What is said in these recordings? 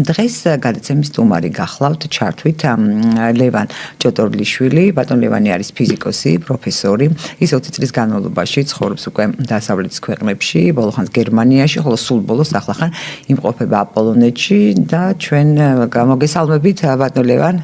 დღეს გადაცემის სტუმარი გახლავთ ჩართვით ლევან ჭოტორლიშვილი. ბატონ ლევანი არის ფიზიკოსი, პროფესორი. ის 20 წლის განმავლობაში ცხოვრობს უკვე დასავლეთის ქვეყნებში, ბოლოხანს გერმანიაში, ხოლო სულ ბოლოს ახლახან იმყოფება აპოლონეთში და ჩვენ გამოგესალმებით ბატონ ლევან.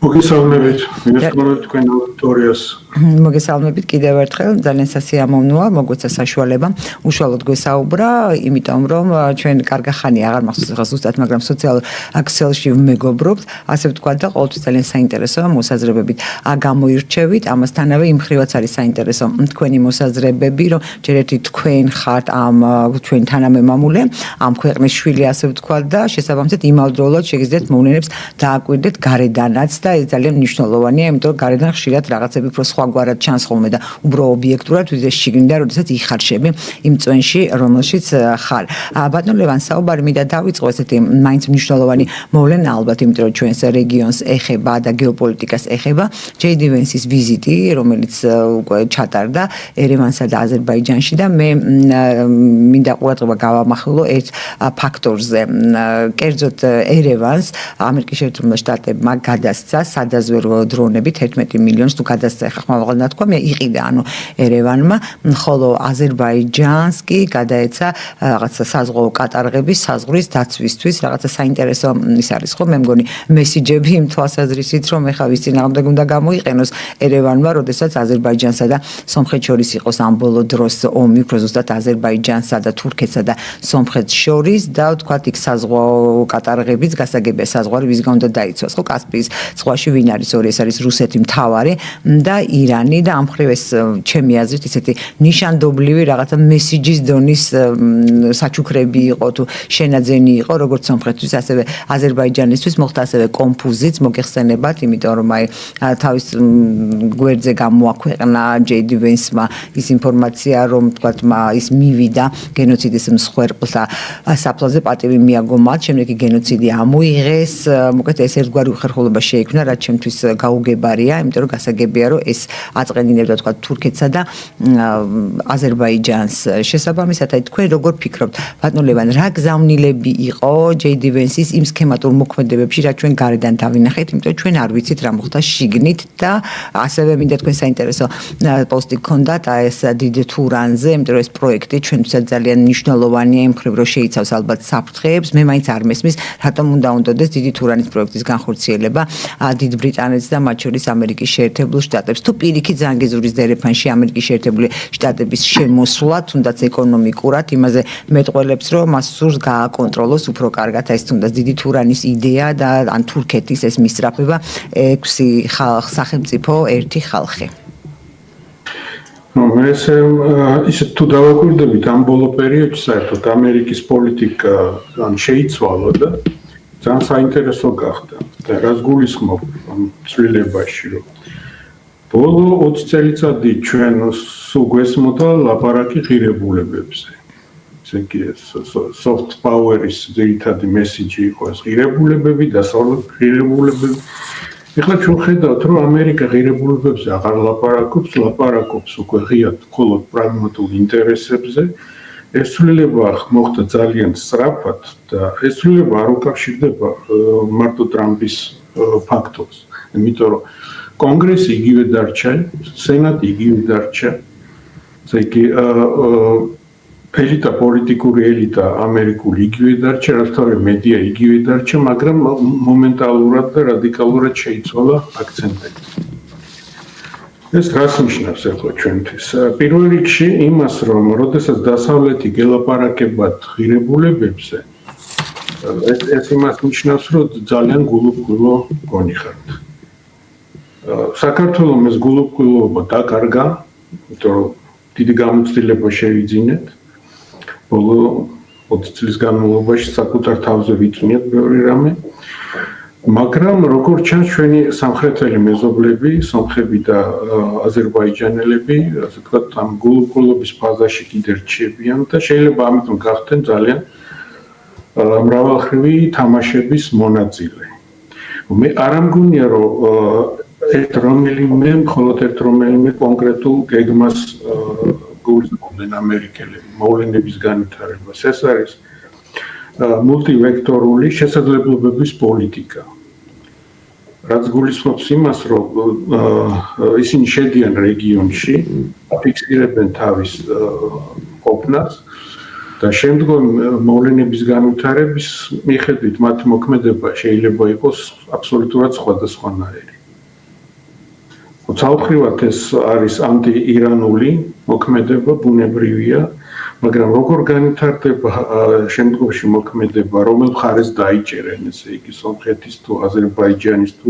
მოგესალმებით, მინუსკროლ თქვენ აუდიტორიას. მოგესალმებით კიდევ ერთხელ, ძალიან სასიამოვნოა, მოგვეცა საშუალება უშუალოდ გვესაუბრა, იმიტომ რომ ჩვენ კარგი ხანი აღარ მახსოვს ახლა ზუსტად, მაგრამ სოციალურ ქსელში მეგობრობთ, ასე ვთქვათ და ყოველთვის ძალიან საინტერესოა მოსაზრებებით გამოირჩევით, ამასთანავე იმ ხრივაც არის საინტერესო თქვენი მოსაზრებები, რომ ჯერ ერთი თქვენ ხართ ამ ჩვენ თანამემამულე, ამ ქვეყნის შვილი, ასე ვთქვათ და შესაბამისად იმავდროულად შეგიძლიათ მოვლენებს დააკვირდეთ გარედანაც და ეს ძალიან მნიშვნელოვანია, იმიტომ რომ გარედან ხშირად რაღაცები უფრო სხვაგვარად ჩანს ხოლმე და უბრალოდ ობიექტურად ვიდეს შიგნიდან, როდესაც იხარშები იმ წვენში, რომელშიც ხარ. ბატონ ლევან, საუბარი მინდა დავიწყო ესეთი მაინც მნიშვნელოვანი მოვლენა ალბათ, იმიტომ რომ ჩვენს რეგიონს ეხება და გეოპოლიტიკას ეხება ჯეიდი ვენსის ვიზიტი, რომელიც უკვე ჩატარდა ერევანსა და აზერბაიჯანში და მე მინდა ყურადღება გავამახვილო ერთ ფაქტორზე. კერძოდ ერევანს ამერიკის შეერთებული შტატებმა გადასცა სადაზვერვო დრონები 11 მილიონს თუ გადასცა ხა ხმავალ ნათქვა მე იყიდა ანუ ერევანმა, ხოლო აზერბაიჯანს კი გადაეცა რაღაცა საზღვაო კატარღების საზღვრის დაცვისთვის, რაღაცა საინტერესო ის არის ხო მე მგონი მესიჯები იმ თვალსაზრისით რომ ეხა ვის წინააღმდეგ უნდა გამოიყენოს ერევანმა, როდესაც აზერბაიჯანსა და სომხეთს შორის იყოს ამ ბოლო დროს ომი, უფრო ზუსტად აზერბაიჯანსა და თურქეთსა და სომხეთს შორის და ვთქვათ იქ საზღვაო კატარღების გასაგებია საზღვარი ვისგან უნდა დაიცვას ხო კასპიის ზღვაში ვინ არის ორი ეს არის რუსეთი მთავარი და ირანი და ამ მხრივ ეს ჩემი აზრით ისეთი ნიშანდობლივი რაღაცა მესიჯის დონის საჩუქრები იყო თუ შენაძენი იყო როგორც სომხეთთვის ასევე აზერბაიჯანისთვის მოხდა ასევე კონფუზიც მოგეხსენებათ იმიტომ რომ აი თავის გვერდზე გამოაქვეყნა ჯეიდი ვენსმა ის ინფორმაცია რომ თქვათ ის მივიდა გენოციდის მსხვერპლთა საფლავზე პატივი მიაგო მათ შემდეგ კი გენოციდი ამოიღეს მოკლედ ეს ერთგვარი უხერხულობა შეიქმნა რაც ჩემთვის გაუგებარია იმიტომ რომ გასაგებია რომ ეს აწყვეტინებდა თქვა თურქეთსა და აზერბაიჯანს შესაბამისად აი თქვენ როგორ ფიქრობთ ბატონ ლევან რა გზავნილები იყო ჯეიდი ვენსის იმ სქემატურ მოქმედებებში რაც ჩვენ გარედან დავინახეთ იმიტომ რომ ჩვენ არ ვიცით რა მოხდა შიგნით და ასევე მინდა თქვენ საინტერესო პოსტი გქონდათ აი ეს დიდ თურანზე იმიტომ რომ ეს პროექტი ჩვენთვისაც ძალიან მნიშვნელოვანია იმ მხრივ რომ შეიცავს ალბათ საფრთხეებს მე მაინც არ მესმის რატომ უნდა უნდოდეს დიდი თურანის პროექტის განხორციელება დიდ ბრიტანეთს და მათ შორის ამერიკის შეერთებულ შტატებს თუ პირიქით ზანგეზურის დერეფანში ამერიკის შეერთებული შტატების შემოსვლა თუნდაც ეკონომიკურად იმაზე მეტყველებს რომ მას სურს გააკონტროლოს უფრო კარგად ეს თუნდაც დიდი თურანის იდეა და ან თურქეთის ეს მისწრაფება 6 სახელმწიფო ერთი ხალხი მე ისე თუ დავაკვირდებით ამ ბოლო პერიოდში საერთოდ ამერიკის პოლიტიკა ან შეიცვალა და ძალიან საინტერესო გახდა და რაც გულისხმობ ამ ცვლილებაში რომ ბოლო 20 წელიწადი ჩვენ სულ გვესმოდა ლაპარაკი ღირებულებებზე ესე იგი soft power-ის ძირითადი მესიჯი იყო ეს ღირებულებები და ღირებულებები ეხლა ჩვენ ხედავთ რომ ამერიკა ღირებულებებზე აღარ ლაპარაკობს უკვე ღიად მხოლოდ პრაგმატულ ინტერესებზე ეს ცვლილება მოხდა ძალიან სწრაფად და ეს ცვლილება არ უკავშირდება მარტო ტრამპის ფაქტორს იმიტომ რომ კონგრესი იგივე დარჩა სენატი იგივე დარჩა ესე იგი ელიტა პოლიტიკური ელიტა ამერიკული იგივე დარჩა რასთავი მედია იგივე დარჩა მაგრამ მომენტალურად და რადიკალურად შეიცვალა აქცენტები ეს რას ნიშნავს ახლა ჩვენთვის პირველ რიგში იმას რომ როდესაც დასავლეთი გელაპარაკებათ ღირებულებებზე ეს იმას ნიშნავს რომ ძალიან გულუბრყვილო გონიხართ საქართველოს ეს გულუბრყვილობა დაკარგა იმიტომ რომ დიდი გამოცდილება შევიძინეთ ბოლო 20 წლის განმავლობაში საკუთარ თავზე ვიწვნიათ ბევრი რამე მაგრამ როგორც ჩანს ჩვენი სამხრეთელი მეზობლები, სომხები და აზერბაიჯანელები, ასე ვთქვათ, ამ გულუბრყვილობის ფაზაში კიდევ რჩებიან და შეიძლება ამიტომ გახდნენ ძალიან მრავალხრივი თამაშების მონაწილე. მე არ ამგონია რომ მხოლოდ ერთ რომელიმე კონკრეტულ გეგმას გულისხმობდნენ ამერიკელები მოვლენების განვითარებას. ეს არის მულტივექტორული შესაძლებლობების პოლიტიკა. რაც გულისხმობს იმას, რომ ისინი შედიან რეგიონში, აფიქსირებენ თავის ყოფნას და შემდგომ მოვლენების განვითარების მიხედვით მათ მოქმედება შეიძლება იყოს აბსოლუტურად სხვადასხვანაირი. ცალმხრივად ეს არის ანტიირანული მოქმედება, ბუნებრივია, მაგრამ როგორ განვითარდება შემდგომში მოქმედება, რომელ მხარეს დაიჭერენ, ესე იგი, სომხეთის თუ აზერბაიჯანის თუ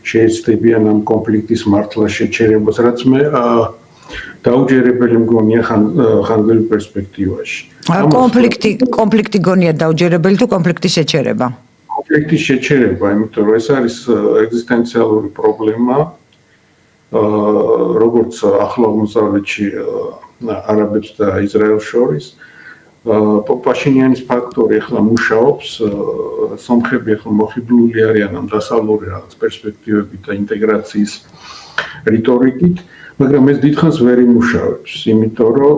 შეეცდებიან ამ კონფლიქტის მართლა შეჩერებას, რაც მე დაუჯერებელი მგონია ხანძრულ პერსპექტივაში. კონფლიქტი გონია დაუჯერებელი თუ კონფლიქტის შეჩერება? კონფლიქტის შეჩერება, იმიტომ რომ ეს არის ეგზისტენციალური პრობლემა, როგორც ახლო აღმოსავლეთში არაბებს და ისრაელს შორის. პაშინიანის ფაქტორი ახლა მუშაობს, სომხები ახლა მოხიბლული არიან ამ დასავლური რაღაც პერსპექტივებით და ინტეგრაციის რიტორიკით, მაგრამ ეს დიდხანს ვერ იმუშავებს, იმიტომ რომ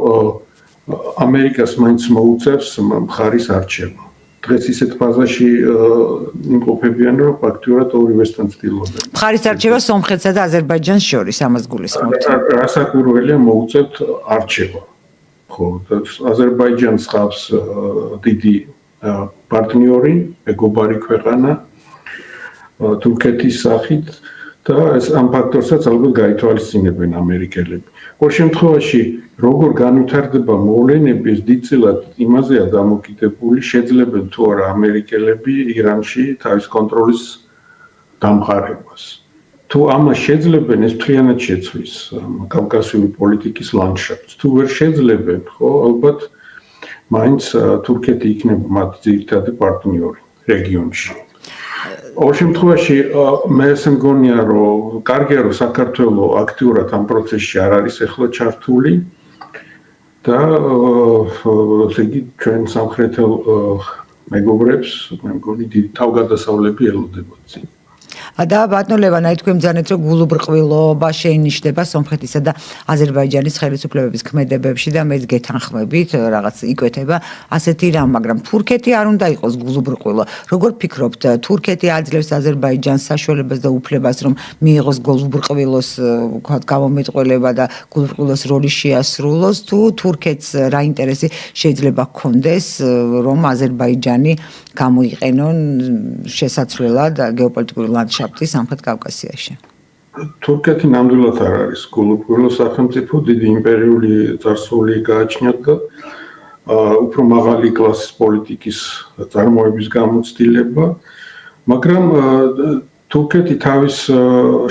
ამერიკას მაინც მოუწევს მხარის არჩევა. დღეს ისეთ ფაზაში იმყოფებიან, რომ ფაქტურად ორივესთან ცდილობენ. მხარის არჩევა სომხეთსა და აზერბაიჯანს შორის ამას გულისხმობთ. რასაკვირველია მოუწევთ არჩევა. ხო, აზერბაიჯანს ხავს დიდი პარტნიორი, მეგობარი ქვეყანა თურქეთის სახით და ეს ამ ფაქტორსაც ალბათ გაითვალისწინებენ ამერიკელები. ყოველ შემთხვევაში, როგორ განვითარდება მოვლენები, ეს დიდწილად იმაზეა დამოკიდებული, შეძლებენ თუ არა ამერიკელები ირანში თავის კონტროლის დამყარებას. თუ ამას შეძლებენ, ეს მთლიანად შეცვლის კავკასიური პოლიტიკის ლანდშაფტს. თუ ვერ შეძლებენ, ხო, ალბათ მაინც თურქეთი იქნება მათი ძირითადი პარტნიორი რეგიონში. ყოველ შემთხვევაში მე ესე მგონია, რომ კარგია, რომ საქართველო აქტიურად ამ პროცესში არ არის ახლა ჩართული და ესე იგი ჩვენ სამხრეთელ მეგობრებს მე მგონი დიდი თავგადასავლები ელოდებათ წინ. და ბატონო ლევან, აი თქვენ ბრძანეთ, რომ გულუბრყვილობა შეინიშნება სომხეთისა და აზერბაიჯანის ხელისუფლებების ქმედებებში და მეც გეთანხმებით, რაღაც იკვეთება ასეთი რამ, მაგრამ თურქეთი არ უნდა იყოს გულუბრყვილო. როგორ ფიქრობთ, თურქეთი აძლევს აზერბაიჯანს საშუალებას და უფლებას, რომ მიიღოს გულუბრყვილოს, ვთქვათ, გამომეტყველება და გულუბრყვილოს როლი შეასრულოს, თუ თურქეთს რა ინტერესი შეიძლება ჰქონდეს, რომ აზერბაიჯანი გამოიყენონ შესაცვლელად გეოპოლიტიკური ლანდშაფტის სამხრეთ კავკასიაში. თურქეთი ნამდვილად არ არის გულუბრყვილო სახელმწიფო, დიდი იმპერიული წარსული გააჩნიათ და უფრო მაღალი კლასის პოლიტიკის წარმოების გამოცდილება, მაგრამ თურქეთი თავის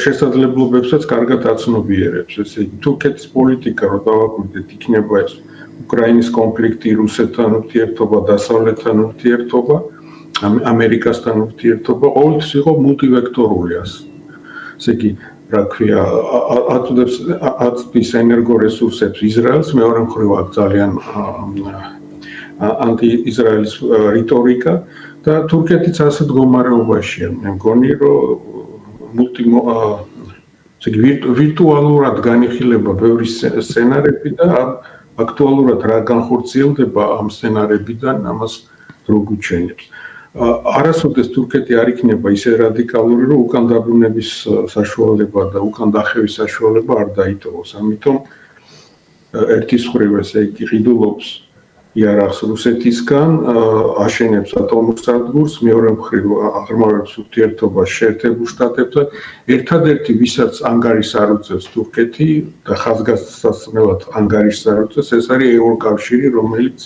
შესაძლებლობებსაც კარგად აცნობიერებს. ესე იგი, თურქეთის პოლიტიკა, რომ დავაკვირდეთ, იქნება ეს უკრაინის კონფლიქტი, რუსეთთან ურთიერთობა, დასავლეთთან ურთიერთობა, ამერიკასთან ურთიერთობა, ყოველთვის იყო მულტივექტორული ასე. ესე იგი, რა ქვია, აწვდის ენერგორესურსებს ისრაელს, მეორე მხრივ აქ ძალიან ანტიისრაელის რიტორიკა და თურქეთიც ასე მდგომარეობაშია. მე მგონი, რომ ესე იგი, ვირტუალურად განიხილება ბევრი სცენარები და აქტუალურად რა განხორციელდება ამ სცენარებიდან, ამას დრო გვიჩვენებს. არასოდეს თურქეთი არ იქნება ისე რადიკალური, რომ უკან დაბრუნების საშუალება და უკან დახევის საშუალება არ დაიტოვოს. ამიტომ ერთის მხრივ ესე იგი ყიდულობს იარაღს რუსეთისგან, აშენებს ატომურ სადგურს, მეორე მხრივ აღრმავებს ურთიერთობას შეერთებულ შტატებთან. ერთადერთი, ვისაც ანგარიშს არ უწევს თურქეთი და ხაზგასმელად ანგარიშს არ უწევს, ეს არის ევროკავშირი, რომელიც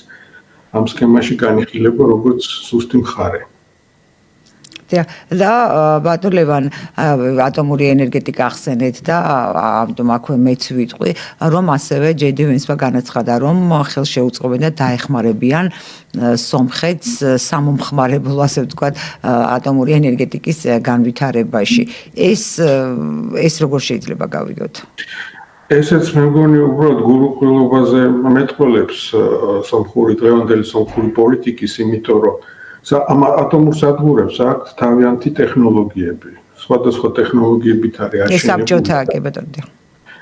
ამ სქემაში განიხილება როგორც სუსტი მხარე. და ბატონ ლევან, ატომური ენერგეტიკა ახსენეთ და ამიტომ აქვე მეც ვიტყვი, რომ ასევე ჯეი დი ვენსმა განაცხადა, რომ ხელშეუწყობენ და დაეხმარებიან სომხეთს სამომხმარებლო, ასე ვთქვათ, ატომური ენერგეტიკის განვითარებაში. ეს როგორ შეიძლება გავიგოთ? ესეც მე მგონი უბრალოდ გულუბრყვილობაზე მეტყველებს დღევანდელი სომხური პოლიტიკის, იმიტომ რომ ამ ატომურ სადგურებს აქვთ თავიანთი ტექნოლოგიები. სხვადასხვა ტექნოლოგიებით არის აშენებული. ეს საბჭოთაა, კი ბატონო.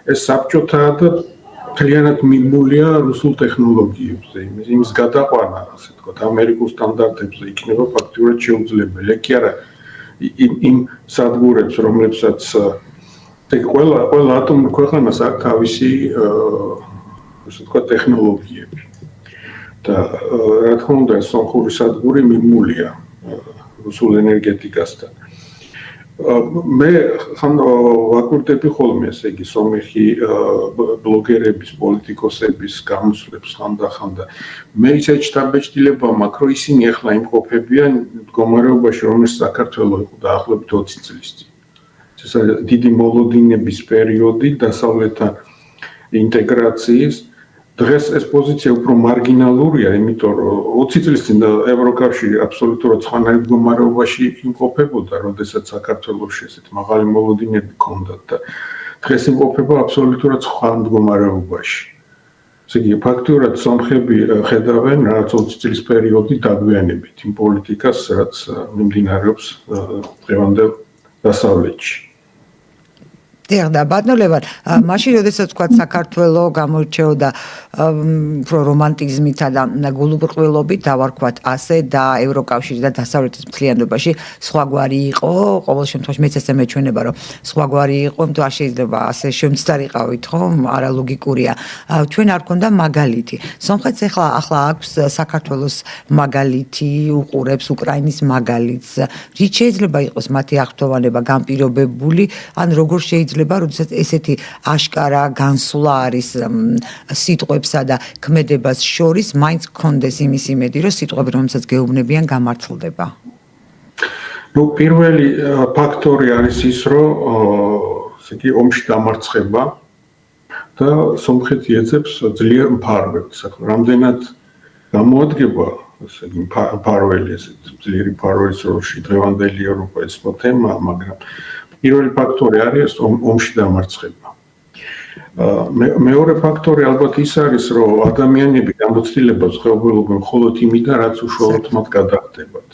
ეს საბჭოთაა და მთლიანად მიბმულია რუსულ ტექნოლოგიებზე, იმის გადაყვანა, ასე ვთქვათ, ამერიკულ სტანდარტებზე იქნება ფაქტიურად შეუძლებელი. კი არა, იმ სადგურებს, რომლებსაც ყველა ატომურ ქვეყანას აქვს თავისი, ასე ვთქვათ, ტექნოლოგიები. და რა თქმა უნდა, სომხური სადგური მიბმულია რუსულ ენერგეტიკასთან. მე ხან ვაკურტები ხოლმე, ესე იგი, სომეხი ბლოგერების, პოლიტიკოსების გამოსვლებს ხანდახან და მე ისეთ შთაბეჭდილება მაქვს, რომ ისინი ახლა იმყოფებიან მდგომარეობაში, რომელშიც საქართველო იყო დაახლოებით 20 წლის წინ. ეს დიდი მოლოდინების პერიოდი დასავლეთთან ინტეგრაციის. დღეს ეს პოზიცია უფრო მარგინალურია, იმიტომ რომ 20 წლის წინ ევროკავშირი აბსოლუტურად სხვანაირ მდგომარეობაში იმყოფებოდა, როდესაც საქართველოში ესეთ მაღალი მოლოდინები ჰქონდათ და დღეს იმყოფება აბსოლუტურად სხვა მდგომარეობაში. ესე იგი, ფაქტურად სომხები ხედავენ რაღაც 20 წლის პერიოდი დაგვიანებით იმ პოლიტიკას, რაც მიმდინარეობს დღევანდელ დასავლეთში. და ბატონებად, მაშინ როდესაც თქვა საქართველო გამოირჩეოდა უფრო რომანტიზმითა და გულუბრყვილობით, დავარქვათ ასე და ევროკავშირი და დასავლეთის მთლიანობაში სხვაგვარი იყო, ყოველ შემთხვევაში მეც ესე მეჩვენება, რომ სხვაგვარი იყო, იმიტომ არ შეიძლება ასე შემცდარიყავით, ხომ? არალოგიკურია. ჩვენ არ გქონდა მაგალითი. სომხეთს ახლა აქვს საქართველოს მაგალითი, უყურებს უკრაინის მაგალითს. რით შეიძლება იყოს მათი აღფრთოვანება განპირობებული, ან როგორ შეიძლება როდესაც ესეთი აშკარა განსვლა არის სიტყვებსა და ქმედებას შორის, მაინც გქონდეს იმის იმედი, რომ სიტყვები, რომელსაც გეუბნებიან, გამართლდება. პირველი ფაქტორი არის ის, რომ ესე იგი ომში დამარცხება და სომხეთი ეძებს ძლიერ მფარველს. ახლა რამდენად გამოადგება, ესე იგი მფარველი, ესეთ ძლიერი მფარველის როლში დღევანდელი ევროპა ესმო თემა, მაგრამ პირველი ფაქტორი არის ომში დამარცხება. მეორე ფაქტორი ალბათ ის არის, რომ ადამიანები გამოცდილებას ხედავენ მხოლოდ იმიდან, რაც უშუალოდ მათ გადახდებათ.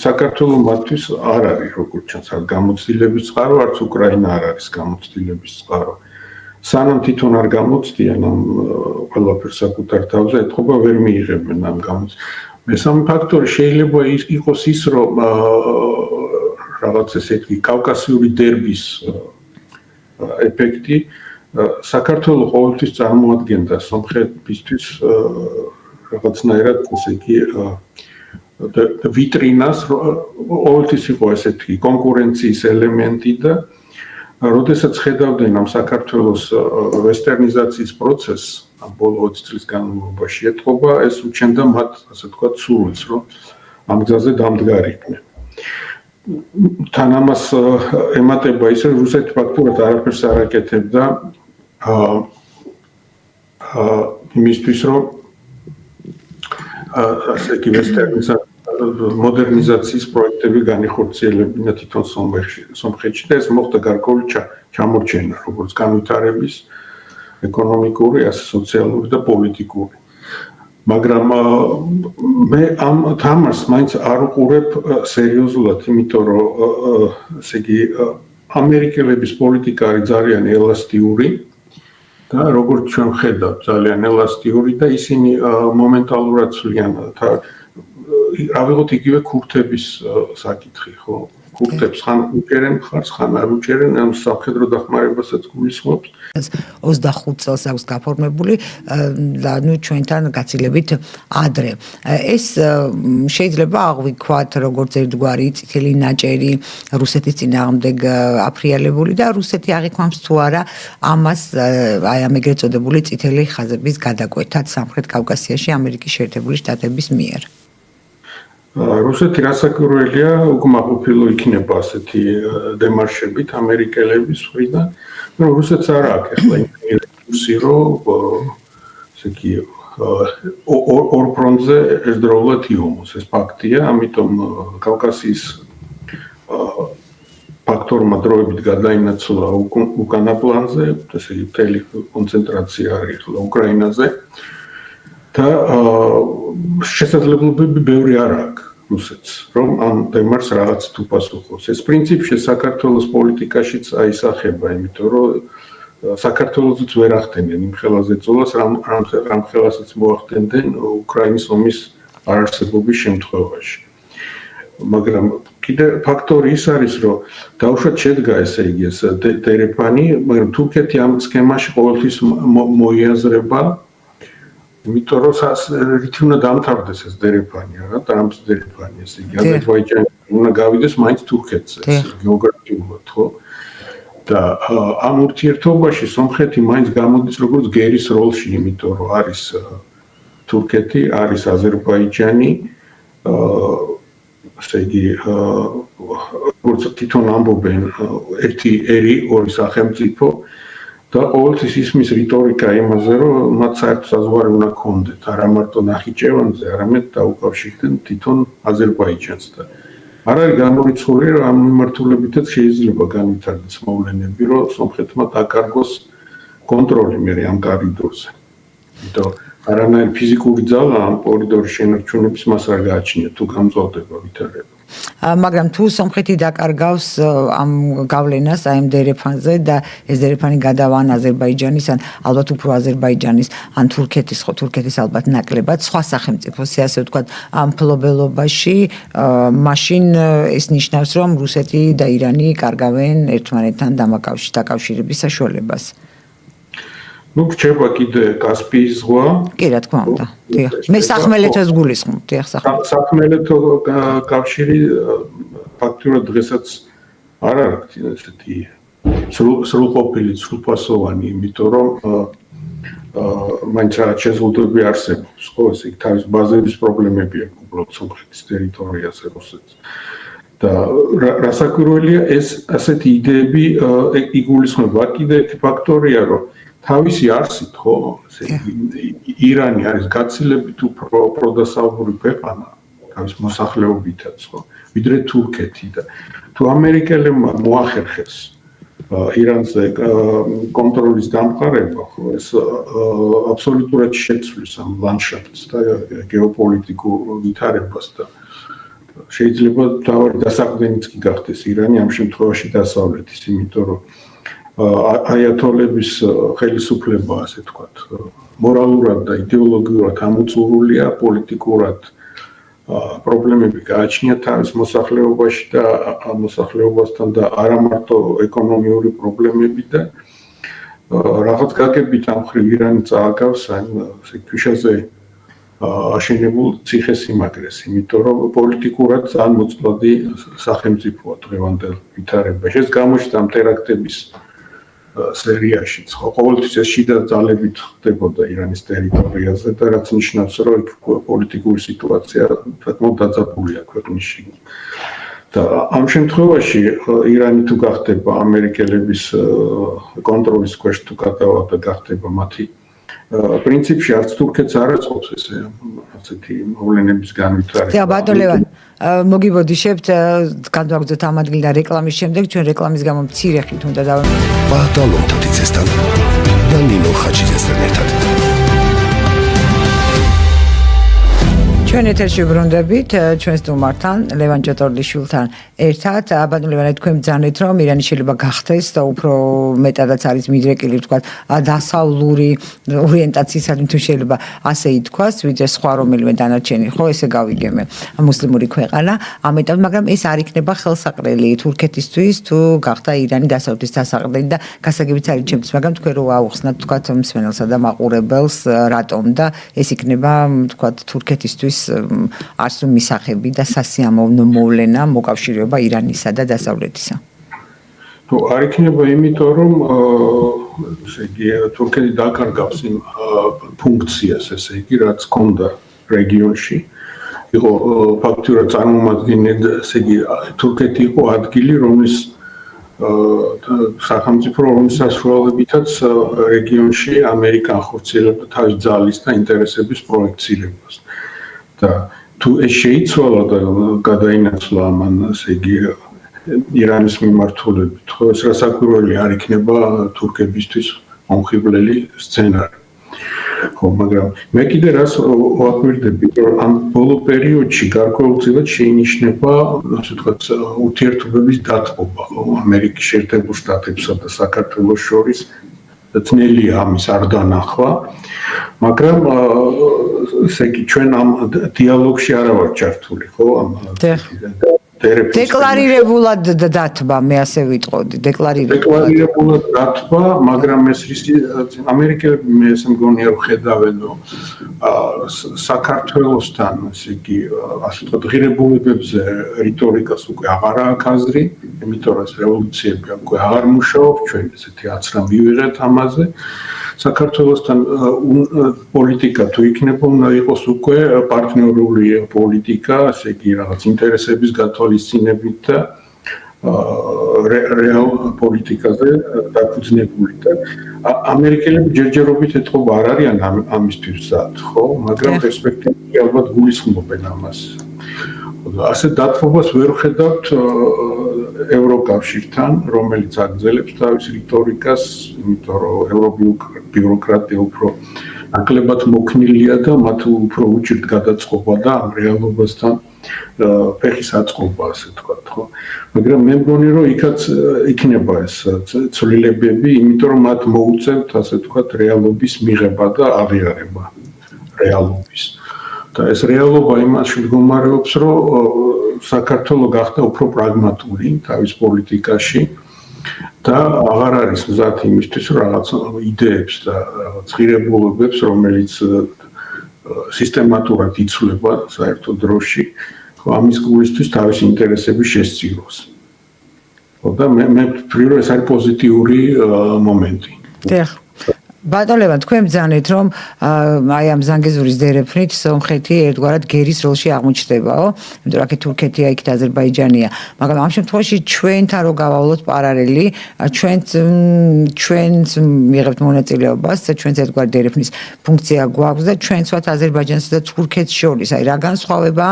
საქართველო მათთვის არ არის, როგორც ჩანს, გამოცდილების წყარო, არც უკრაინა არ არის გამოცდილების წყარო. სანამ თვითონ არ გამოცდიან ამ ყველაფერს საკუთარ თავზე, ეთყობა ვერ მიიღებენ ამ გამოცდილებას. მესამე ფაქტორი შეიძლება იყოს ის, რომ რაღაც ესეთი კავკასიური დერბის ეფექტი საქართველოს ყოველთვის წარმოადგენდა სომხეთისთვის რაღაცნაირად, ესე იგი, ვიტრინას, ყოველთვის იყო ესეთი კონკურენციის ელემენტი და როდესაც ხედავდნენ ამ საქართველოს ვესტერნიზაციის პროცესს ამ ბოლო 20 წლის განმავლობაში, ეთყობა ეს უჩენდა მათ, ასე ვთქვათ, სურვილს, რომ ამ გზაზე დამდგარიდნენ. თან ამას ემატება ის, რომ რუსეთი ფაქტურად არაფერს არ აკეთებდა იმისთვის, რომ ასე იგი მოდერნიზაციის პროექტები განიხორციელებინა თვითონ სომხეთში და ეს მოხდა გარკვეული ჩამორჩენა, როგორც განვითარების, ეკონომიკური, ასე სოციალური და პოლიტიკური. მაგრამ მე ამ თამაშს მაინც არ უყურებ სერიოზულად, იმიტომ რომ ესე იგი ამერიკელების პოლიტიკა არის ძალიან ელასტიური და როგორც ჩვენ ხედავთ, ძალიან ელასტიური და ისინი მომენტალურად ცვლიან ავიღოთ იგივე ქურთების საკითხი, ხო? ქურთებს ხან უჭერენ მხარს, ხან არ უჭერენ, ამ სამხედრო დახმარებასაც გულისხმობს. 25 წელს აქვს გაფორმებული და ნუ ჩვენთან გაცილებით ადრე. ეს შეიძლება აღვიქვათ როგორც ერთგვარი წითელი ნაჭერი რუსეთის წინააღმდეგ აფრიალებული და რუსეთი აღიქვამს თუ არა ამას აი ამ ეგრეთ წოდებული წითელი ხაზების გადაკვეთად სამხრეთ კავკასიაში ამერიკის შეერთებული შტატების მიერ. რუსეთი რასაკვირველია, უკმაყოფილო იქნება ასეთი დემარშებით ამერიკელების მხრიდან, მაგრამ რუსეთს არ აქვს ახლა იმპერატივი, რომ ესე იგი ორ ფრონტზე ერთდროულად იომოს, ეს ფაქტია, ამიტომ კავკასიის ფაქტორმა დროებით გადაინაცვლა უკანა პლანზე, ესე იგი მთელი კონცენტრაცია არის ახლა უკრაინაზე. და შესაძლებლობები ბევრი არ აქვს რუსეთს, რომ ამ თემას რაღაც თუ პასუხობს. ეს პრინციპში საქართველოს პოლიტიკაშიც აისახება, იმიტომ რომ საქართველოსაც ვერ ახდენენ იმ ხელაზე წოლას, რამ ხელასაც მოახდენდნენ უკრაინის ომის არარსებობის შემთხვევაში. მაგრამ კიდე ფაქტორი ის არის, რომ დაუშვათ შედგა ესე იგი ეს დერეფანი, მაგრამ თურქეთი ამ სქემაში ყოველთვის მოიაზრება, იმიტომ რომ რითი უნდა დამთავრდეს ეს დერეფანი, რა, ტრამპის დერეფანი, ესე იგი აზერბაიჯანი უნდა გავიდეს მაინც თურქეთზე, გეოგრაფიულად, ხო? და ამ ურთიერთობაში სომხეთი მაინც გამოდის როგორც გერის როლში, იმიტომ რომ არის თურქეთი, არის აზერბაიჯანი, ესე იგი როგორც თვითონ ამბობენ ერთი ერი ორი სახელმწიფო და ყოველთვის ისმის რიტორიკა იმაზე, რომ მათ საერთო საზღვარი უნდა ჰქონდეთ, არა მარტო ნახიჩევანზე, არამედ დაუკავშირდნენ თვითონ აზერბაიჯანს და არ არის გამორიცხული, რომ ამ მიმართულებითაც შეიძლება განვითარდეს მოვლენები, რომ სომხეთმა დაკარგოს კონტროლი მერე ამ კორიდორზე. იმიტომ არანაირი ფიზიკური ძალა ამ კორიდორის შენარჩუნების მას არ გააჩნია თუ გამწვავდება ვითარება. მაგრამ თუ სომხეთი დაკარგავს ამ გავლენას ამ დერეფანზე და ეს დერეფანი გადავან აზერბაიჯანის ან ალბათ უფრო აზერბაიჯანის ან თურქეთის ალბათ ნაკლებად სხვა სახელმწიფოს ასე ვთქვათ ამ ფლობელობაში მაშინ ეს ნიშნავს რომ რუსეთი და ირანი კარგავენ ერთმანეთთან დაკავშირების საშუალებას. Ну, რჩება კიდე კასპიის ზღვა. კი, რა თქმა უნდა. დიახ. მე სახმელეთოს გულისხმობ, დიახ, სახმელეთო კავშირი ფაქტურად დღესაც არ არის ესეთი სრულყოფილი, სრულფასოვანი, იმიტომ რომ მაინც რაღაც შეზღუდვები არსებობს, ხო, ესე იგი თავის ბაზების პრობლემები აქვს უბრალოდ სომხეთის ტერიტორიაზე რუსეთს. და რასაკვირველია ეს ასეთი იდეები იგულისხმება. კიდე ერთი ფაქტორია, რომ თავისი არსით, ხო, ირანი არის გაცილებით უფრო პროდასავლური ქვეყანა თავის მოსახლეობითაც, ხო, ვიდრე თურქეთი და თუ ამერიკელებმა მოახერხეს ირანზე კონტროლის დამყარება, ხო, ეს აბსოლუტურად შეცვლის ამ ლანდშაფტს და გეოპოლიტიკურ ვითარებას და შეიძლება თავი დასაყრდენიც კი გახდეს ირანი ამ შემთხვევაში დასავლეთის, იმიტომ რომ აიათოლების ხელისუფლება, ასე ვთქვათ, მორალურად და იდეოლოგიურად ამოწურულია, პოლიტიკურად პრობლემები გააჩნია თავის მოსახლეობაში და მოსახლეობასთან და არა მარტო ეკონომიური პრობლემები და რაღაც გაგებით ამ ხრივ ირანი წააგავს ამ ქვიშაზე აშენებულ ციხესიმაგრეს, იმიტომ რომ პოლიტიკურად ძალიან მოწყვლადი სახელმწიფოა დღევანდელ ვითარებაში. ეს გამოჩნდა ამ ტერაქტების სერიაში, ხო, ყოველთვის ეს შიდა ძალებით ხდებოდა ირანის ტერიტორიაზე და რაც ნიშნავს, რომ პოლიტიკური სიტუაცია საკმაოდ დაძაბულია ქვეყნის შიგნით. და ამ შემთხვევაში ირანი თუ გახდება ამერიკელების კონტროლის ქვეშ თუ გადავა და გახდება მათი პრინციპში არც თურქეთს არ აწყობს ასეთი მოვლენების განვითარება. და ბატონო ლევან, მოგიბოდიშებთ განვაგრძოთ ამ ადგილიდან რეკლამის შემდეგ, ჩვენ რეკლამის გამო მცირე ხით უნდა დავამთავროთ. ბატონო თითიცესთან და ნინო ხაჩიძესთან ერთად. ჩვენ ეთერში ბრუნდებით ჩვენ სტუმართან ლევან ჭოტორლიშვილთან ერთად. ბატონო ლევან, თქვენ ბრძანეთ რომ ირანი შეიძლება გახდეს და უფრო მეტადაც არის მიდრეკილი ვთქვათ დასავლური ორიენტაციისადმი თუ შეიძლება ასე ითქვას, ვიდრე სხვა რომელიმე დანარჩენი, ხო, ესე გავიგებთ მუსლიმური ქვეყანა, ამ ეტაპზე, მაგრამ ეს არ იქნება ხელსაყრელი თურქეთისთვის თუ გახდა ირანი დასავლეთის დასაყრდენი და გასაგებიც არის ჩემთვის, მაგრამ თქვენ რო აუხსნათ ვთქვათ მსმენელსა და მაყურებელს რატომ და ეს იქნება ვთქვათ თურქეთისთვის არც მისახები და სასიამოვნო მოვლენა მოკავშირეობა ირანისა და დასავლეთისა. თუ არ იქნება იმიტომ რომ ესე იგი თურქეთი დაკარგავს იმ ფუნქციას, ესე იგი რაც ჰქონდა რეგიონში. იყო ფაქტურად წარმომადგენელი, ესე იგი თურქეთი იყო ადგილი, რომლის სახელმწიფო რომლის საშუალებითაც რეგიონში ამერიკა ახორციელებდა თავის ძალის და ინტერესების პროექცირებას. და თუ ეს შეიცვალა და გადაინაცვლა ამან, ესე იგი ირანის მიმართულებით, ხო, ეს რასაკვირველი არ იქნება თურქებისთვის მომხიბვლელი სცენარი. ხო, მაგრამ მე კიდე რას ვაკვირდები, რომ ამ ბოლო პერიოდში გარკვეულწილად შეინიშნება, ასე ვთქვათ, ურთიერთობების დათბობა, ხო, ამერიკის შეერთებულ შტატებსა და საქართველოს შორის ძნელია ამის არ დანახვა, მაგრამ ესე იგი ჩვენ ამ დიალოგში არ ვარ ჩართული, ხო? დეკლარირებულად დათბა, მე ასე ვიტყოდი, დეკლარირებულად დათბა, მაგრამ ეს ამერიკელები მე ესე მგონია რომ ხედავენ საქართველოსთან, ესე იგი, ასე ვთქვათ, ღირებულებებზე რიტორიკას უკვე აღარ აქვს აზრი, იმიტომ რომ ეს რევოლუციები უკვე აღარ მუშაობს, ჩვენ ესეთი აცრა მივიღეთ ამაზე. საქართველოსთან პოლიტიკა თუ იქნება, უნდა იყოს უკვე პარტნიორული პოლიტიკა, ასე იგი, რაღაც ინტერესების გათვალისწინებით და რეალ პოლიტიკაზე დაფუძნებული და ამერიკელები ჯერჯერობით ეთყობა არ არიან ამისთვის მზად, ხო? მაგრამ პერსპექტივაში ალბათ გულისხმობენ ამას. ასე დათბობას ვერ ხედავთ ევროკავშირთან, რომელიც აგრძელებს თავის რიტორიკას, იმიტომ რომ ევრობიუროკრატია უფრო ნაკლებად მოქნილია და მათ უფრო უჭირთ გადაწყობა და ამ რეალობასთან ფეხის აწყობა, ასე ვთქვათ, ხო? მაგრამ მე მგონი რომ იქაც იქნება ეს ცვლილებები, იმიტომ რომ მათ მოუწევთ, ასე ვთქვათ, რეალობის მიღება და აღიარება რეალობის. და ეს რეალობა იმაში მდგომარეობს, რომ საქართველო გახდა უფრო პრაგმატული თავის პოლიტიკაში და აღარ არის მზად იმისთვის, რომ რაღაც იდეებს და რაღაც ღირებულებებს, რომელიც სისტემატურად იცვლება საერთო დროში, ამის გულისთვის თავის ინტერესების შესწირვას. და მე ვფიქრობ, რომ ეს არის პოზიტიური მომენტი. ბატონო, თქვენ ბრძანეთ, რომ აი ამ ზანგეზურის დერეფნით სომხეთი ერთგვარად გერის როლში აღმოჩნდებაო, იმიტომ რომ აქ თურქეთია, იქ აზერბაიჯანია, მაგრამ ამ შემთხვევაში ჩვენთან რო გავავლოთ პარალელი, ჩვენც მიღებთ მონაწილეობას, ჩვენც ერთგვარ დერეფნის ფუნქცია გვაქვს და ჩვენც ვართ აზერბაიჯანსა და თურქეთს შორის, აი რა განსხვავება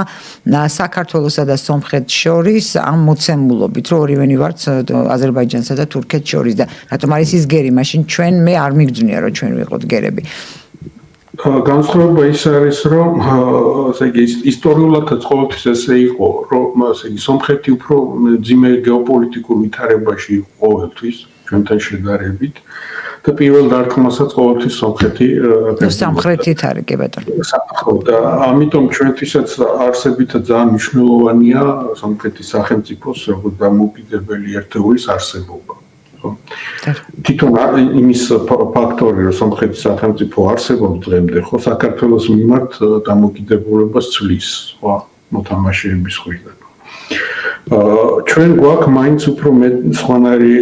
საქართველოსა და სომხეთს შორის ამ მოცემულობით, რომ ორივენი ვართ აზერბაიჯანსა და თურქეთს შორის და რატომ არის ის გერი, მაშინ ჩვენ მე არ მიგძვნია რომ ჩვენ ვიყოთ გერები. განსხვავება ის არის, რომ ასე იგი ისტორიულადაც ყოველთვის ესე იყო, რომ ასე იგი სომხეთი უფრო ძიმე გეოპოლიტიკურ ვითარებაში იყო ყოველთვის, ჩვენთან შედარებით და პირველ დარტყმასაც ყოველთვის სომხეთი სამხრეთით არის, კი ბატონო. ხო და ამიტომ ჩვენთვისაც არსებით ძალიან მნიშვნელოვანია სომხეთის სახელმწიფოს როგორც დამოუკიდებელი ერთეულის არსებობა. თვითონ იმის ფაქტორი, რომ სომხეთის სახელმწიფო არსებობს დღემდე, ხო, საქართველოს მიმართ დამოკიდებულებას ცვლის, ხო, მოთამაშეების მხრიდან. ჩვენ გვაქვს მაინც უფრო სხვანაირი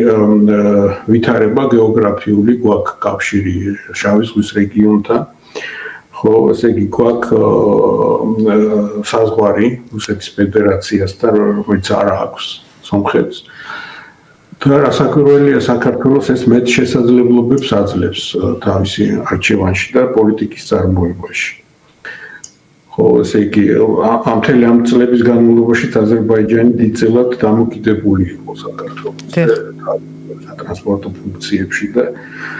ვითარება გეოგრაფიული, გვაქვს კავშირი შავი ზღვის რეგიონთან. ხო, ესე იგი გვაქვს საზღვარი რუსეთის ფედერაციასთან, რომელიც არ აქვს სომხეთს. და რასაკვირველია საქართველოს ეს მეტ შესაძლებლობებს აძლევს თავისი არჩევანში და პოლიტიკის წარმოებაში. ხო, ესე იგი ამ მთელი ამ წლების განმავლობაში აზერბაიჯანი დიდწილად დამოკიდებული იყო საქართველოს სატრანსპორტო ფუნქციებში და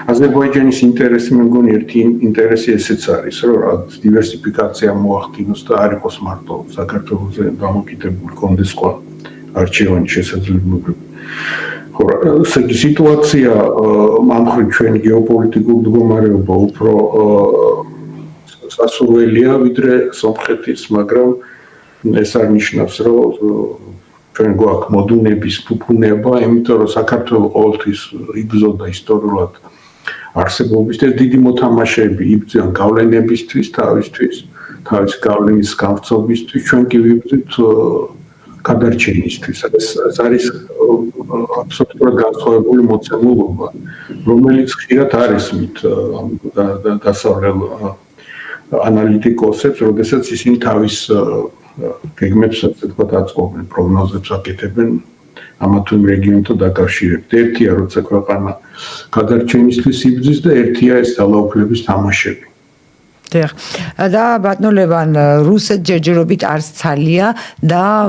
აზერბაიჯანის ინტერესი, მე მგონი, ერთი ინტერესი ესეც არის, რომ დივერსიფიკაცია მოახდინოს და არ იყოს მარტო საქართველოზე დამოკიდებული, კონდეს სხვა არჩევანის შესაძლებლობები. ესე იგი სიტუაცია ამ მხრივ ჩვენი გეოპოლიტიკური მდგომარეობა უფრო სასურველია ვიდრე სომხეთის, მაგრამ ეს არ ნიშნავს, რომ ჩვენ გვაქვს მოდუნების ფუფუნება, იმიტომ რომ საქართველოს ყოველთვის იბრძოდა ისტორიულად არსებობის და დიდი მოთამაშეები იბრძვიან გავლენებისთვის, თავის გავლენის გამწობისთვის, ჩვენ კი ვიბრძვით გადარჩენისთვის. ეს არის აბსოლუტურად განსხვავებული მოცემულობა, რომელიც ხშირად არ ისმით დასავლელ ანალიტიკოსებს, როდესაც ისინი თავის გეგმებს აწყობენ, პროგნოზებს აკეთებენ ამა თუ იმ რეგიონთან დაკავშირებით. ერთია, როცა ქვეყანა გადარჩენისთვის იბრძვის და ერთია ეს ძალაუფლების თამაშები. და ბატონო ლევან, რუსეთ ჯერჯერობით არც ცალია და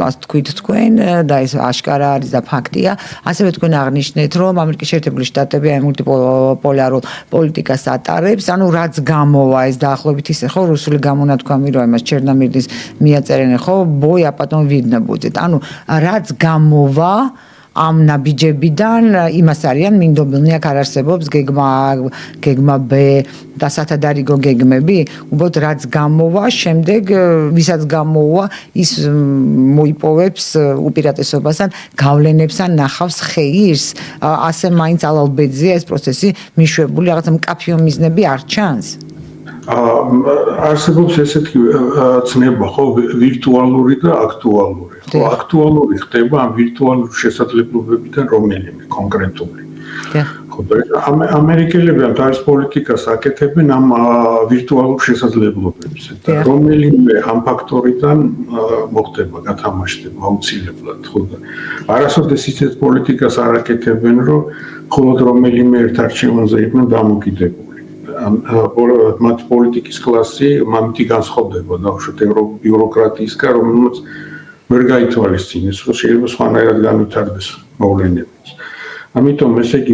ასე თქვით თქვენ და ეს აშკარა არის და ფაქტია. ასევე თქვენ აღნიშნეთ, რომ ამერიკის შეერთებული შტატები აი მულტიპოლარულ პოლიტიკას ატარებს, ანუ რაც გამოვა ეს დაახლოებით ისე ხო რუსული გამონათქვამი რომ იმას ჩერნომილის მიაწერენ ხო, ბოია потом видно будет. ანუ რაც გამოვა ამ ნაბიჯებიდან იმას არიან მინდობილნი აქ არ არსებობს გეგმა B და სათადარიგო გეგმები, უბრალოდ რაც გამოვა, შემდეგ ვისაც გამოვა, ის მოიპოვებს უპირატესობას ან გავლენებს ან ნახავს ხეირს, ასე მაინც ალალბეძია ეს პროცესი მიშვებული, რაღაცა მკაფიო მიზნები არ ჩანს. არსებობს ესეთი ცნება, ხო, ვირტუალური და აქტუალური. ხო, აქტუალური ხდება ამ ვირტუალური შესაძლებლობებიდან რომელიმე კონკრეტული. ხო, ამერიკელები ამ პოლიტიკას აკეთებენ ამ ვირტუალურ შესაძლებლობებს და რომელიმე ამ ფაქტორიდან მოხდება გათამაშდება აუცილებლად, ხო და არასოდეს ისეთ პოლიტიკას არ აკეთებენ, რომ მხოლოდ რომელიმე ერთ არჩევანზე იყვნენ დამოკიდებული. მათ პოლიტიკის კლასი მამითი განსხვავდება დაუშვათ ბიუროკრატიისგან, რომელმაც ვერ გაითვალისწინეს, რომ შეიძლება სხვანაირად განვითარდეს მოვლენებიც. ამიტომ ესე იგი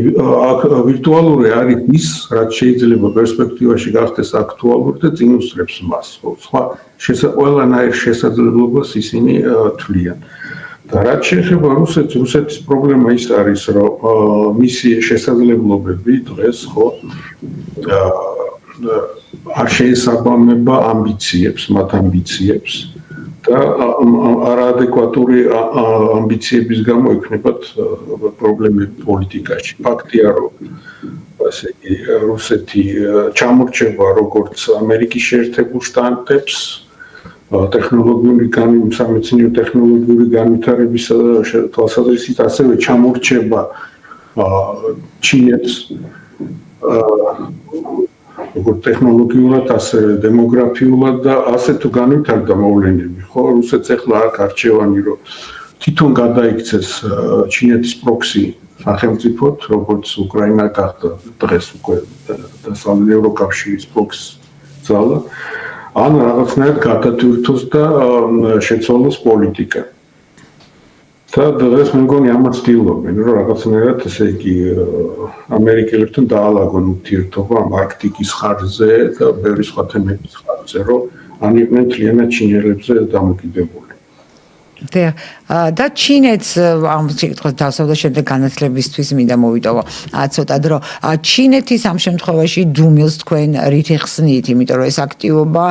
ვირტუალური არის ის, რაც შეიძლება პერსპექტივაში გახდეს აქტუალური და წინ უსწრებს მას. სხვა ყველანაირ შესაძლებლობას ისინი თვლიან. და რაც შეეხება რუსეთის პრობლემა ის არის, რომ მისი შესაძლებლობები დღეს ხო არ შეესაბამება მათ ამბიციებს და არაადეკვატური ამბიციების გამო იქნებათ პრობლემები პოლიტიკაში. ფაქტია, რომ ასე იგი რუსეთი ჩამორჩება როგორც ამერიკის შეერთებულ შტატებს სამეცნიერო ტექნოლოგიური განვითარების თვალსაზრისით, ასევე ჩამორჩება ჩინეთს როგორც ტექნოლოგიურად, ასე დემოგრაფიულად და ასე თუ განვითარდა მოვლენები, ხო, რუსეთს ახლა აქვს არჩევანი, რომ თვითონ გადაიქცეს ჩინეთის პროქსი სახელმწიფოდ, როგორც უკრაინა გახდა დღეს უკვე დასავლეთ ევროკავშირის პროქსი ძალა. ან რაღაცნაირად გადათვირთოს და შეცვალოს პოლიტიკა. და დღეს მე მგონი ამას ცდილობენ, რომ რაღაცნაირად ესე იგი ამერიკელებთან დაალაგონ ურთიერთობა ამ არქტიკის ხარჯზე და ბევრი სხვა თემების ხარჯზე, რომ ან იყვნენ მთლიანად ჩინელებზე დამოკიდებული. და ჩინეთს ამ შეკითხვის დასავდა შემდეგ განათლებისთვის მინდა მოვიტოვო ცოტა დრო. ჩინეთის ამ შემთხვევაში დუმილს თქვენ რითი ხსნით, იმიტომ რომ ეს აქტივობა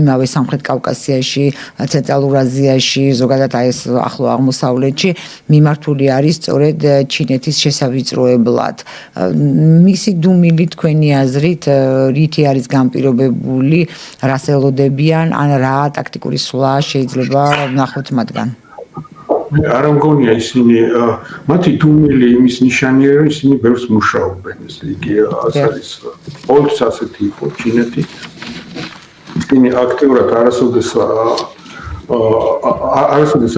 იმავე სამხრეთ კავკასიაში, ცენტრალურ აზიაში, ზოგადად აი ეს ახლო აღმოსავლეთში მიმართული არის სწორედ ჩინეთის შესავიწროებლად. მისი დუმილი თქვენი აზრით რითი არის განპირობებული, რას ელოდებიან, ან რა ტაქტიკური სვლა შეიძლება ნახოთ მათგან? არ მგონია ისინი მათი დუმილი იმის ნიშანია, რომ ისინი ბევრს მუშაობენ, ესე იგი არის ყოველთვის ასეთი იყო ჩინეთი. ისინი აქტიურად არასოდეს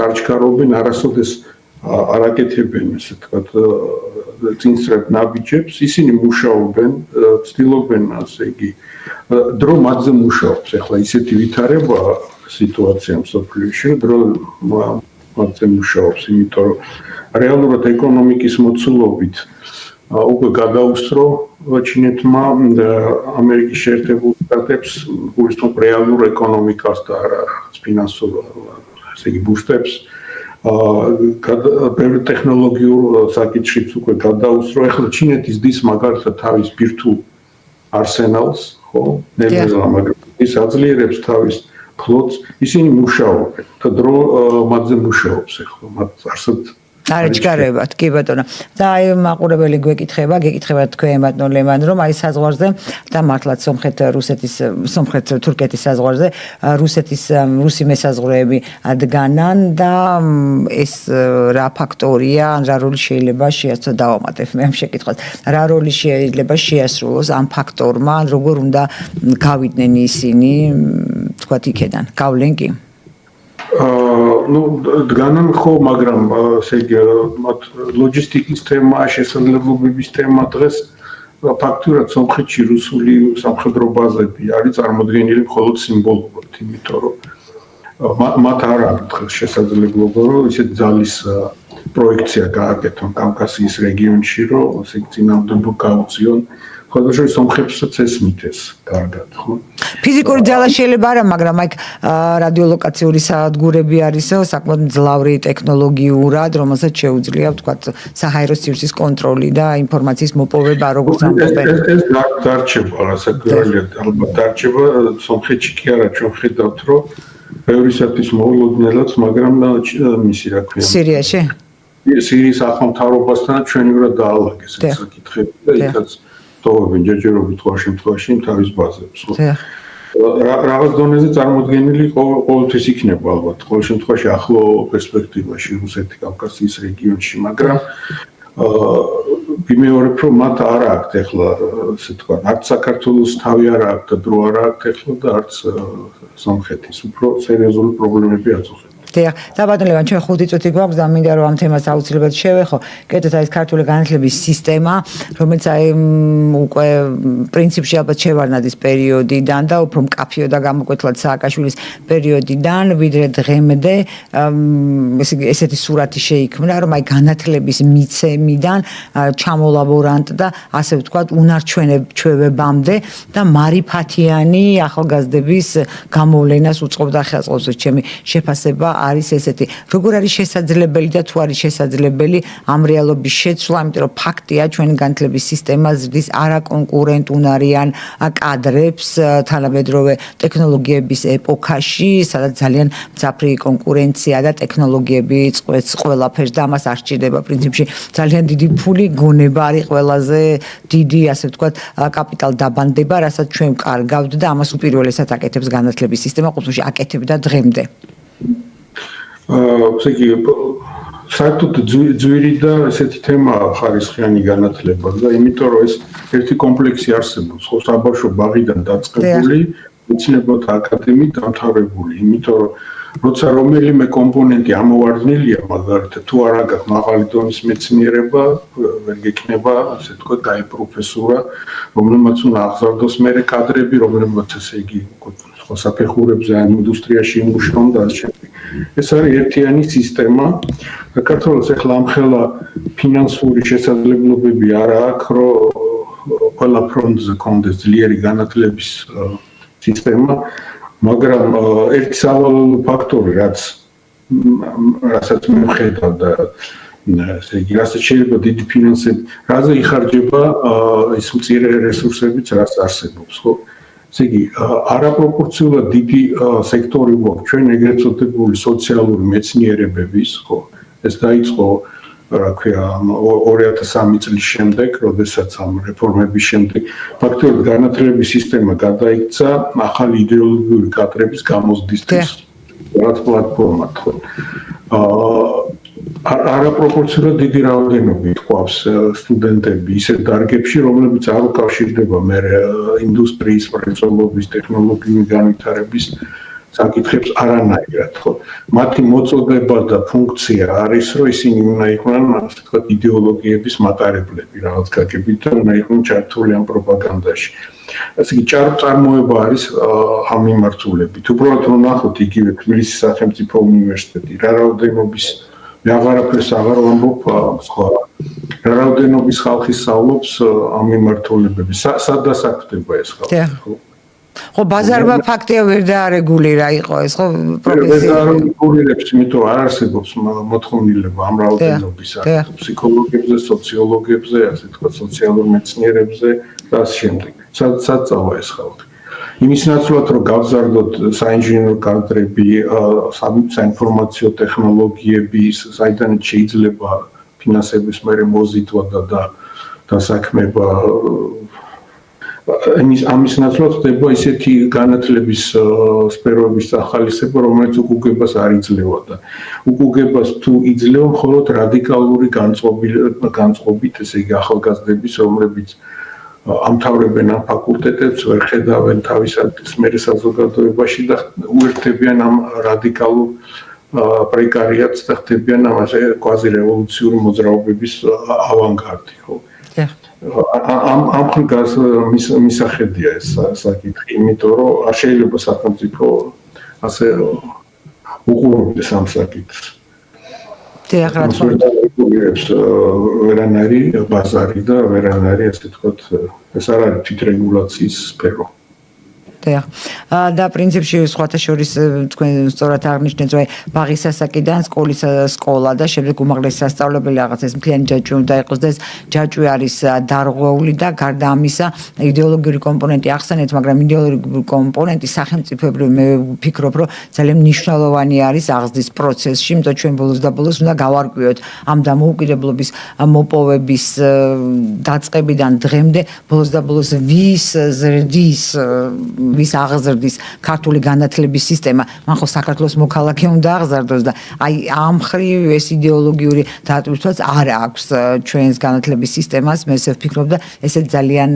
არ ჩქარობენ, არასოდეს არ აკეთებენ, ესე ვთქვათ, წინსწრებ ნაბიჯებს, ისინი მუშაობენ, ცდილობენ, ასე იგი, დრო მათზე მუშაობს. ახლა ისეთი ვითარება სიტუაცია მსოფლიოში, დრო მათზე მუშაობს, იმიტომ რომ რეალურად ეკონომიკის მოცულობით უკვე გადაუსწრო ჩინეთმა ამერიკის შეერთებულ შტატებს გულისხმობ რეალურ ეკონომიკას და არა ფინანსურ, ესე იგი ბუშტებს. ბევრი ტექნოლოგიურ საკითხშიც უკვე გადაუსწრო. ახლა ჩინეთის დის მაგალითად თავის ბირთვულ არსენალს, ხო? ნებელა, მაგრამ ის აძლიერებს თავის ფლოტს, ისინი მუშაობენ და დრო მათზე მუშაობს ახლა, მათ არსად არ ეჩქარებათ, კი ბატონო. და აი მაყურებელი გეკითხება თქვენ ბატონო ლევან, რომ აი საზღვარზე და მართლაც სომხეთ-თურქეთის საზღვარზე რუსი მესაზღვრეები დგანან და ეს რა ფაქტორია, რა როლი შეიძლება შეასრულოს, დავამატებ მე ამ შეკითხვას. რა როლი შეიძლება შეასრულოს ამ ფაქტორმა, როგორ უნდა გავიდნენ ისინი, თქვათ იქიდან, გავლენ კი? დგანან ხო, მაგრამ ესე იგი მათ ლოჯისტიკის თემა, შესაძლებლობების თემა დღეს ფაქტურად სომხეთში რუსული სამხედრო ბაზები არის წარმოდგენილი მხოლოდ სიმბოლურად, იმიტომ რომ მათ არ აქვს შესაძლებლობა, რომ ისეთ ძალის პროექცია გააკეთონ კავკასიის რეგიონში, რომ ესე იგი წინააღმდეგობა გაუწიონ ხოლმე სომხებსაც ესმით ეს კარგად, ხო? ფიზიკური ძალა შეიძლება არა, მაგრამ აი რადიოლოკაციური სადგურები არისო, საკმაოდ მძლავრი ტექნოლოგიურად, რომელსაც შეუძლია, ვთქვათ, საჰაერო სივრცის კონტროლი და ინფორმაციის მოპოვება, როგორც ამბობენ. ეს დარჩება, რასაკვირველია, ალბათ დარჩება, სომხეთში კი არა, ჩვენ ხედავთ, რომ ბევრისათვის მოულოდნელად, მაგრამ მისი რა ქვია. სირიაში? სირიის ახალმთავრობასთან ჩვენივრად დაალაგეს ეს საკითხები და იქაც ტოვებენ ჯერჯერობით ყოველ შემთხვევაში თავის ბაზებს. რაღაც დონეზე წარმოდგენილი ყოველთვის იქნება ალბათ ყოველ შემთხვევაში ახლო პერსპექტივაში რუსეთი კავკასიის რეგიონში, მაგრამ ვიმეორებ, რომ მათ არ აქვს ახლა ესე თქვა, არც საქართველოს თავი არ აქვს და დრო არ აქვს ახლა და არც სომხეთის უფრო სერიოზული პრობლემები აწუხებს. დიახ, და ბატონო ლევან, ჩვენ 5 წუთი გვაქვს და მინდა რომ ამ თემას აუცილებლად შევეხო. კეთოთ აი ეს ქართული განათლების სისტემა, რომელიც აი უკვე პრინციპში ალბათ შევარნადის პერიოდიდან და უფრო მკაფიო და გამოკვეთილად სააკაშვილის პერიოდიდან, ვიდრე დღემდე, ესეთი სურათი შეიქმნა, რომ აი განათლების მიცემიდან ჩამოლაბორანტ და ასე ვთქვათ, უნარჩვენებამდე და მარიფათიანი ახალგაზრდების გამოვლენას უწყობდა ხელს. ჩემი შეფასება არის ესეთი, როგორ არის შესაძლებელი და თუ არის შესაძლებელი ამ რეალობის შეცვლა, იმიტომ რომ ფაქტია, ჩვენი განათლების სისტემა ზრდის არაკონკურენტ უნარიან კადრებს თანამედროვე ტექნოლოგიების ეპოქაში, სადაც ძალიან მძაფრი კონკურენცია და ტექნოლოგიები წყვეტს ყველაფერს და ამას არ სჭირდება პრინციპში ძალიან დიდი ფული, გონება არის ყველაზე დიდი, ასე ვთქვათ, კაპიტალ დაბანდება, რასაც ჩვენ ვკარგავთ და ამას უპირველესად აკეთებს განათლების სისტემა, ყოველთვის აკეთებდა დღემდე. საერთოდ ძვირი და ესეთი თემაა ხარისხიანი განათლება და იმიტომ რომ ეს ერთი კომპლექსი არსებობს, ხო, საბავშვო ბაღიდან დაწყებული, მეცნიერებათა აკადემიით დამთავრებული, იმიტომ რომ როცა რომელიმე კომპონენტი ამოვარდნილია, მაგალითად, თუ არ აქვს მაღალი დონის მეცნიერება, ვერ გექნება, ასე ვთქვათ, გაი პროფესურა, რომელმაც უნდა აღზარდოს მერე კადრები, რომელმაც ესე იგი საფეხურებზე ან ინდუსტრიაში იმუშაონ და ასე შემდეგ. ეს არის ერთიანი სისტემა. საქართველოს ახლა ამხელა ფინანსური შესაძლებლობები არ აქვს, რომ ყველა ფრონტზე კონდეს ძლიერი განათლების სისტემა, მაგრამ ერთი სავალალო ფაქტორი, რასაც მე ვხედავ და ესე იგი, რასაც შეიძლება დიდი ფინანსები, რაზე იხარჯება ის მწირე რესურსებიც, რაც არსებობს, ხო? ესე იგი, არაპროპორციულად დიდი სექტორი გვაქვს ჩვენ ეგრეთ წოდებული სოციალური მეცნიერებების, ხო? ეს დაიწყო, რა ქვია, 2003 წლის შემდეგ, როდესაც ამ რეფორმების შემდეგ ფაქტობრივად განათლების სისტემა გადაიქცა ახალი იდეოლოგიური კადრების გამოზრდის პლატფორმად, ხო? არაპროპორციულად დიდი რაოდენობით ყავს სტუდენტები ისეთ დარგებში, რომლებიც არ უკავშირდება მერე ინდუსტრიის მრეწველობის, ტექნოლოგიური განვითარების საკითხებს არანაირად, ხო? მათი მოწოდება და ფუნქცია არის, რომ ისინი უნდა იყვნენ, ასე ვთქვათ, იდეოლოგიების მატარებლები, რაღაც გაგებით და უნდა იყვნენ ჩართული ამ პროპაგანდაში. ასე იგი, წარმოება არის ამ მიმართულებით. უბრალოდ რომ ნახოთ იგივე თბილისის სახელმწიფო უნივერსიტეტი, რა რაოდენობის მე აღარაფერს აღარ ვამბობ, სხვა რაოდენობის ხალხი სწავლობს ამ მიმართულებები. სად დასაქმდება ეს ხალხი, ხო? ხო, ბაზარმა ფაქტია ვერ დაარეგულირა იყო ეს, ხო, პროფესია. ვერ დაარეგულირებს, იმიტომ არ არსებობს მოთხოვნილება ამ რაოდენობის ფსიქოლოგებზე, სოციოლოგებზე, ასე თქვა, სოციალურ მეცნიერებზე და ასე შემდეგ. სად წავა ეს ხალხი? იმის ნაცვლად, რომ გავზარდოთ საინჟინრო კადრები, საინფორმაციო ტექნოლოგიები, საიდან შეიძლება ფინანსების მერე მოზიდვა და დასაქმება. ამის ნაცვლად ხდება ისეთი განათლების სფეროების სახალისება, რომელიც უკუგებას არ იძლევა და უკუგებას თუ იძლევა, მხოლოდ რადიკალური განწყობით, ესე იგი ახალგაზრდების, რომლებიც ამთავრებენ ამ ფაკულტეტებს, ვერ ხედავენ თავისათვის მერე საზოგადოებაში და უერთდებიან ამ რადიკალურ პრეკარიატს და ხდებიან ამაზე კვაზირევოლუციური მოძრაობების ავანგარდი, ხო? ამ ხილგას მისახედია ეს საკითხი, იმიტომ რომ არ შეიძლება სახელმწიფო ასე უყურებდეს ამ საკითხს. დიახ, რა თქმა უნდა. ვერანაირი ბაზარი და ვერანაირი ასე ვთქვათ, ეს არ არის თვითრეგულაციის სფერო. დიახ. და პრინციპში სხვათა შორის თქვენ სწორად აღნიშნეთ, რომ ბაღის ასაკიდან სკოლა და შემდეგ უმაღლესი სასწავლებელი რაღაც ეს მთლიანი ჯაჭვი უნდა იყოს და ეს ჯაჭვი არის დარღვეული და გარდა ამისა იდეოლოგიური კომპონენტი ახსენეთ, მაგრამ იდეოლოგიური კომპონენტი სახელმწიფოებრივ მე ვფიქრობ, რომ ძალიან მნიშვნელოვანი არის აღზრდის პროცესში, იმიტომ ჩვენ ბოლოს და ბოლოს უნდა გავარკვიოთ ამ დამოუკიდებლობის მოპოვების დაწყებიდან დღემდე ბოლოს და ბოლოს ვის აღზრდის ქართული განათლების სისტემა, მან ხო საქართველოს მოქალაქე უნდა აღზარდოს და აი ამ ხრივ ეს იდეოლოგიური დატვირთვაც არ აქვს ჩვენს განათლების სისტემას, მე ესე ვფიქრობ და ესე ძალიან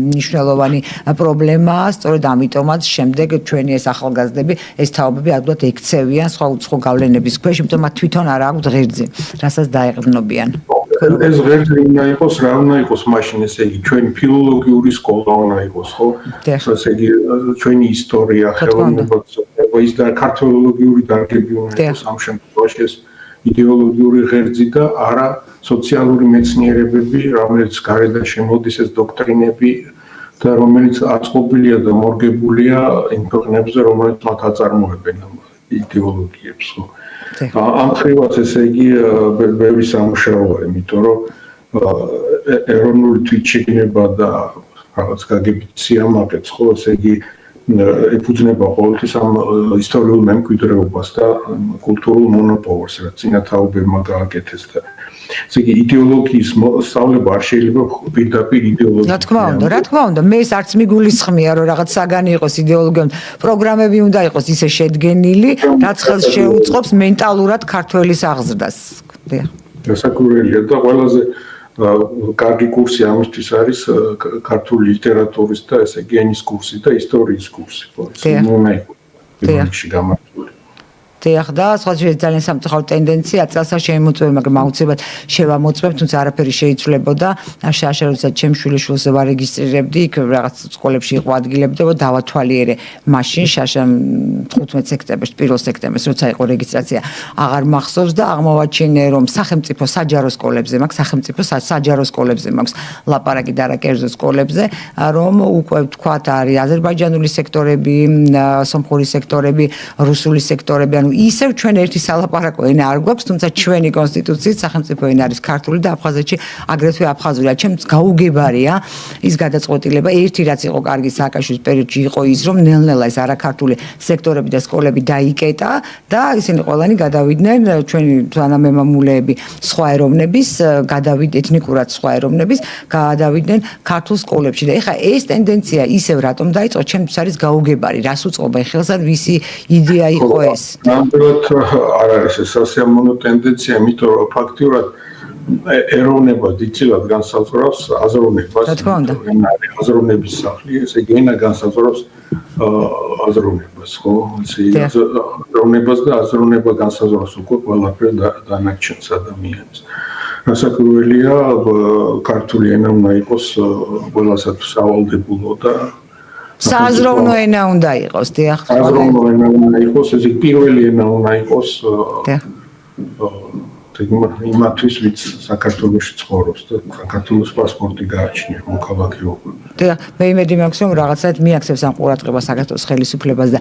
მნიშვნელოვანი პრობლემაა, სწორედ ამიტომაც შემდეგ ჩვენი ეს ახალგაზრდები ეს თაობები ადვილად ექცევიან სხვა უცხო გავლენების ქვეშ, იმიტომ მათ თვითონ არ აქვს ღერძი, რასაც დაეყრდნობიან. ეს ღერძი უნდა იყოს, რა უნდა იყოს მაშინ, ესე იგი ჩვენი ფილოლოგიური სკოლა უნდა იყოს, ხო? ესე იგი ჩვენი ისტორია, ხელოვნება, ის და ქართოლოგიური დარგები უნდა იყოს ამ შემთხვევაში ეს იდეოლოგიური ღერძი და არა სოციალური მეცნიერებები, რომელიც გარედან შემოდის ეს დოქტრინები და რომელიც აწყობილია და მორგებულია იმ ქვეყნებზე, რომელიც მათ აწარმოებენ ამ იდეოლოგიებს, ხო? ამ ხრივაც ესე იგი ბევრი სამუშაოა, იმიტომ რომ ეროვნული თვითშეგნება და რაღაც გაგებით სიამაყეც, ხო, ესე იგი ეფუძნება ყოველთვის ამ ისტორიულ მემკვიდრეობას და კულტურულ მონოპოლს, რაც წინათაობებმა გააკეთეს და ესე იგი იდეოლოგიის სწავლება არ შეიძლება პირდაპირ იდეოლოგიას. რა თქმა უნდა, მე არც მიგულისხმია, რომ რაღაც საგანი იყოს იდეოლოგიური პროგრამები უნდა იყოს ისე შედგენილი, რაც ხელს შეუწყობს მენტალურად ქართველის აღზრდას. დასაკვირველია და ყველაზე კარგი კურსი ამისთვის არის ქართული ლიტერატურის და ესე იგი ენის კურსი და ისტორიის კურსი. დიახ, და სხვა ძალიან სამწუხარო ტენდენცია წელსაც შემოწმება, მაგრამ აუცილებლად შევამოწმებ, თუმცა არაფერი შეიცვლებოდა. შაშა როცა ჩემ შვილიშვილს ვარეგისტრირებდი, იქ რაღაც სკოლებში იყო ადგილები და დავათვალიერე მაშინ შაშა 15 სექტემბერს, 1 სექტემბერს, როცა იყო რეგისტრაცია, აღარ მახსოვს და აღმოვაჩინე, რომ სახელმწიფო საჯარო სკოლებზე მაქვს, სახელმწიფო საჯარო სკოლებზე მაქვს ლაპარაკი და არა კერძო სკოლებზე, რომ უკვე თქვათ არის აზერბაიჯანული სექტორები, სომხური სექტორები, რუსული სექტორები, ანუ ისევ ჩვენ ერთი სალაპარაკო ენა არ გვაქვს, თუმცა ჩვენი კონსტიტუციით სახელმწიფო ენა არის ქართული და აფხაზეთში აგრეთვე აფხაზურია. ჩემს გაუგებარია ის გადაწყვეტილება, ერთი რაც იყო კარგი სააკაშვილის პერიოდში იყო ის, რომ ნელ-ნელა ეს არაქართული სექტორები და სკოლები დაიკეტა და ისინი ყველანი გადავიდნენ ჩვენი თანამემამულეები სხვა ეროვნების, ეთნიკურად სხვა ეროვნების გადავიდნენ ქართულ სკოლებში და ეხლა ეს ტენდენცია ისევ რატომ დაიწყო, ჩემთვის არის გაუგებარი, რას უწყობა ხელს ან ვისი იდეა იყო ეს? ნამდვილად არ არის ეს სასიამოვნო ტენდენცია, იმიტომ რომ ფაქტიურად ეროვნება დიდწილად განსაზღვრავს აზროვნებას. აზროვნების სახლი, ესე იგი ენა განსაზღვრავს აზროვნებას, ხო? ესე იგი აზროვნებას და აზროვნება განსაზღვრავს უკვე ყველაფერ დანარჩენს ადამიანს. დასაკვირველია, ქართული ენა უნდა იყოს ყველასათვის სავალდებულო და სააზროვნო ენა უნდა იყოს, დიახ. სააზროვნო ენა უნდა იყოს, ესე პირველი ენა უნდა იყოს იმათვის, ვინც საქართველოში ცხოვრობს და საქართველოს პასპორტი გააჩნია მოქალაქეობა. დიახ, მე იმედი მაქვს, რომ რაღაცად მიაქცევს ამ ყურადღებას საქართველოს ხელისუფლებას და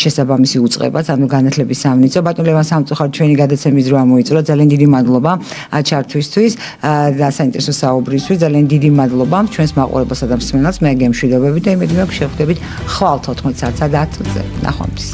შესაბამისი უწყებას, ანუ განათლების სამინისტრო. ბატონ ლევან სამწუხაროდ ჩვენი გადაცემის დრო მოიწურა. ძალიან დიდი მადლობა ჩართვისთვის და საინტერესო საუბრისთვის. ძალიან დიდი მადლობა ჩვენს მაყურებელსა და მსმენელს. მე გემშვიდობებით და იმედი მაქვს შევხვდებით ხვალ 14 საათსა და 10 წუთზე. ნახვამდის.